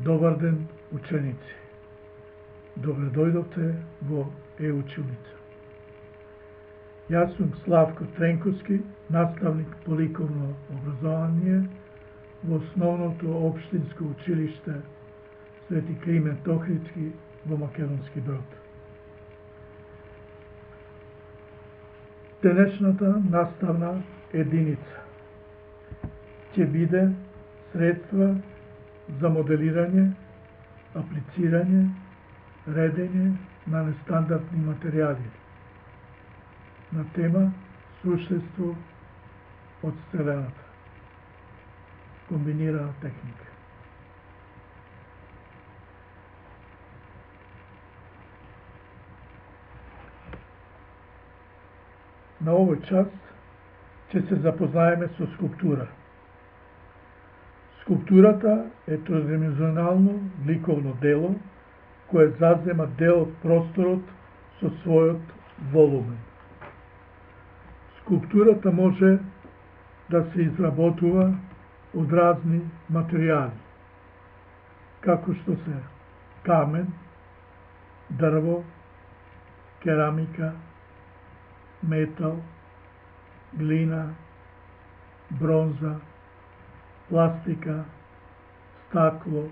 Добар ден, ученици! Добре дојдовте во Е-училница. Јас сум Славко Тренковски, наставник по ликовно образование во Основното општинско училиште Свети Климент Охридски во Македонски Брод. Денешната наставна единица ќе биде средства за моделирање, аплицирање, редење на нестандардни материјали на тема суштество од Вселената. Комбинирана техника. На овој час ќе се запознаеме со скулптура. Скулптурата е тродимензионално ликовно дело кое зазема дел од просторот со својот волумен. Скулптурата може да се изработува од разни материјали, како што се камен, дрво, керамика, метал, глина, бронза, пластика, стакло,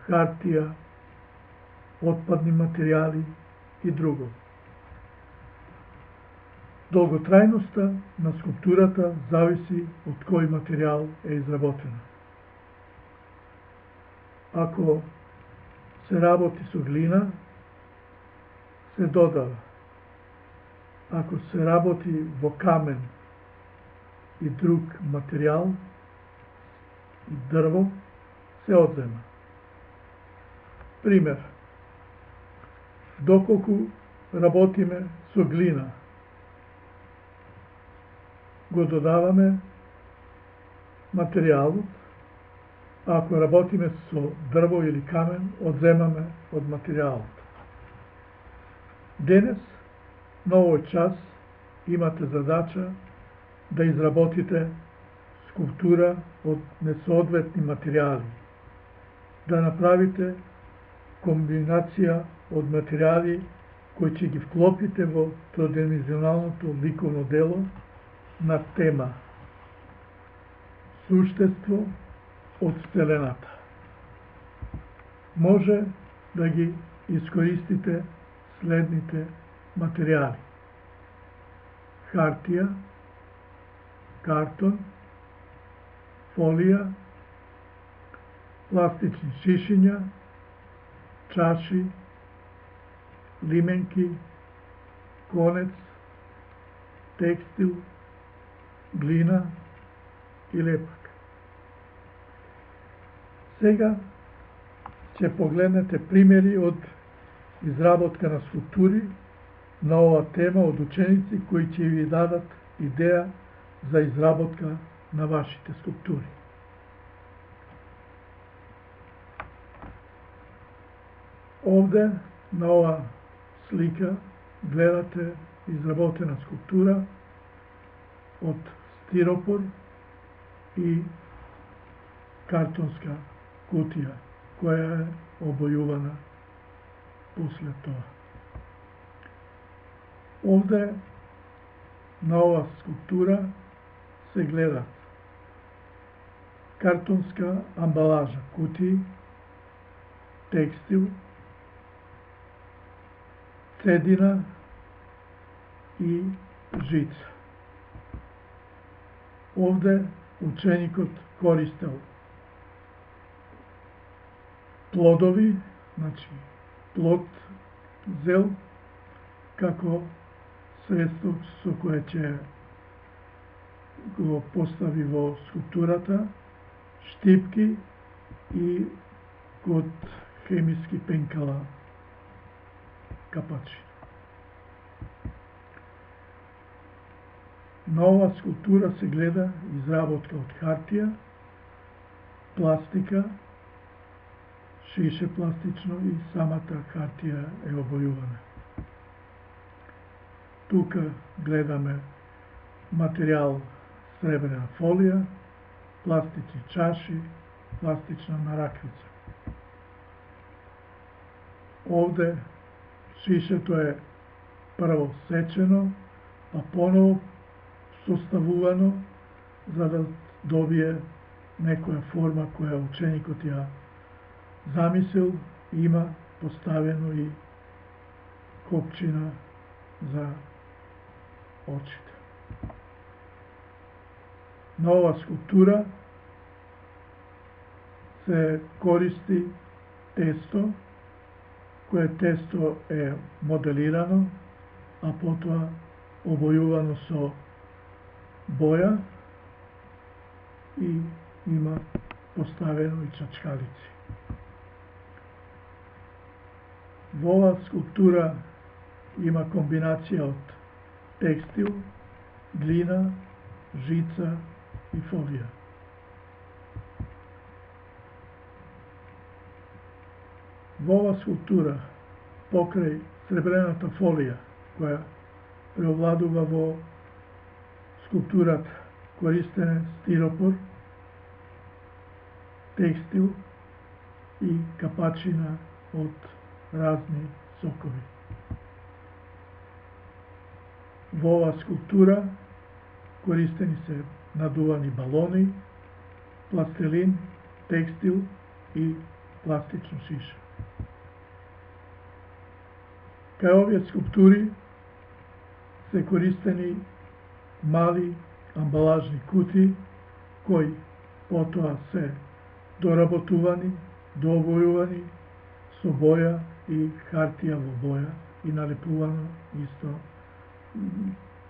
хартија, отпадни материјали и друго. Долготрајноста на скулптурата зависи од кој материјал е изработена. Ако се работи со глина, се додава. Ако се работи во камен и друг материјал, и дрво, се одзема. Пример. Доколку работиме со глина, го додаваме материјалот, а ако работиме со дрво или камен, одземаме од материјалот. Денес, на овој час, имате задача да изработите скулптура од несоодветни материјали, да направите комбинација од материјали кои ќе ги вклопите во тродимензионалното ликовно дело на тема суштество од Вселената. Може да ги искористите следните материјали: хартија, картон, фолија, пластични шишиња, чаши, лименки, конец, текстил, глина и лепак. Сега ќе погледнете примери од изработка на скулптури на ова тема од ученици кои ќе ви дадат идеја за изработка на вашите скулптури. Овде на ова слика гледате изработена скулптура од стиропор и картонска кутија, која е обојувана после тоа. Овде на ова скулптура се гледа картонска амбалажа, кутии, текстил, цедина и жица. Овде ученикот користел плодови, значи плод зел, како средство со кое ќе го постави во скулптурата, штипки и од хемиски пенкала капачи. На ова скулптура се гледа изработка од хартија, пластика, шише пластично и самата хартија е обојувана. Тука гледаме материјал сребрена фолија, пластични чаши, пластична мараквица. Ovde šишето je prvo sečeno, pa ponovo составувано, за да добие некоја форма која ученикот ја замислил, има поставено и копчина за очите. На ова скулптура се користи тесто, кое тесто е моделирано, а потоа обојувано со боја и има поставено и чачкалици. Во оваа скулптура има комбинација од текстил, глина, жица и фолија. Во оваа скулптура, покрај сребрената фолија, која преовладува во скулптурата, користен е стиропор, текстил и капачина од разни сокови. Во оваа скулптура користени се надувани балони, пластелин, текстил и пластично шише. Кај овие скулптури се користени мали амбалажни кутии, кои потоа се доработувани, дообојувани со боја и хартија во боја и налепувано исто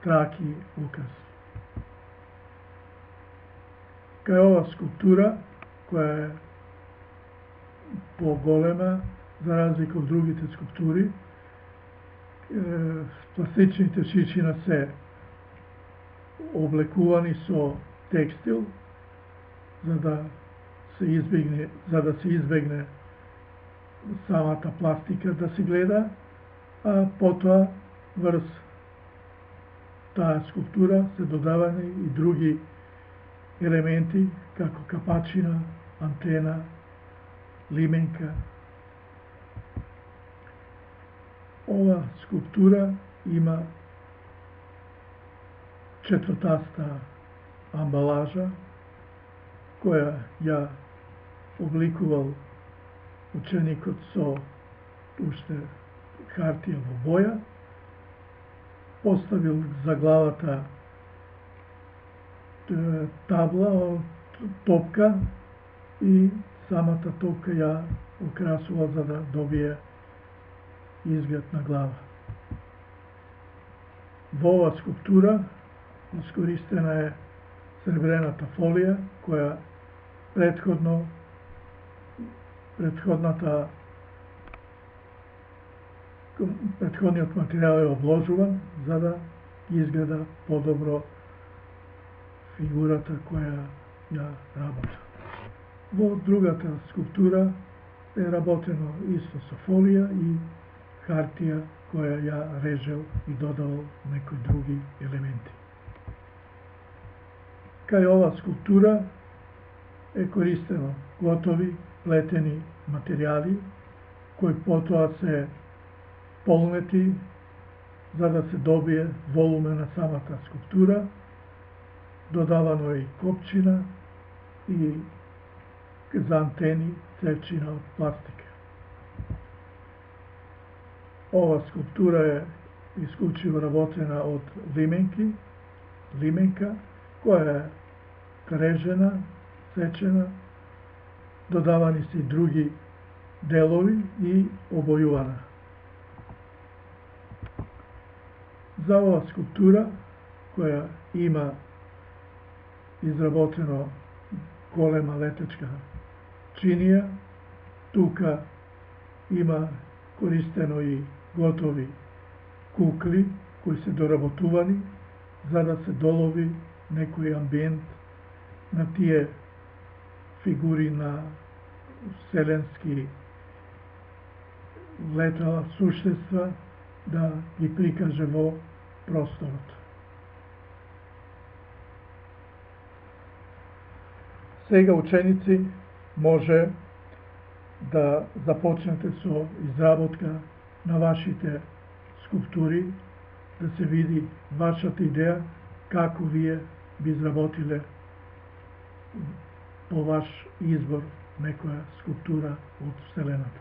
траки украси. Кај ова скулптура, која е поголема, за разлика од другите скулптури, пластичните шишина се облекувани со текстил, за да се избегне самата пластика да се гледа, а потоа врз таа скулптура се додавани и други елементи, како капачина, антена, лименка. Ова скулптура има четвртаста амбалажа, која ја обликувал ученикот со уште хартија во боја, поставил за главата табла, топка и самата топка ја украсувал за да добие изглед на глава. Во оваа скулптура искористена е сребрената фолија, која предходниот материјал е обложуван за да изгледа подобро фигурата која ја работа. Во другата скулптура е работено исто со фолија и хартија која ја режел и додавал некои други елементи. Кај ова скулптура е користено готови плетени материјали кои потоа се полнети за да се добие волуме на самата скулптура, додавано е и копчина и за антени цевчина од пластика. Ова скулптура е исклучиво работена од лименка, која е крежена, сечена, додавани се и други делови и обојувана. За ова скулптура, која има изработено голема летечка чинија, тука има користено и готови кукли кои се доработувани за да се долови некој амбиент на тие фигури на вселенски летала суштества да ги прикаже во просторот. Сега ученици може да започнете со изработка на вашите скулптури, да се види вашата идеја, како вие би изработиле по ваш избор некоја скулптура од Вселената.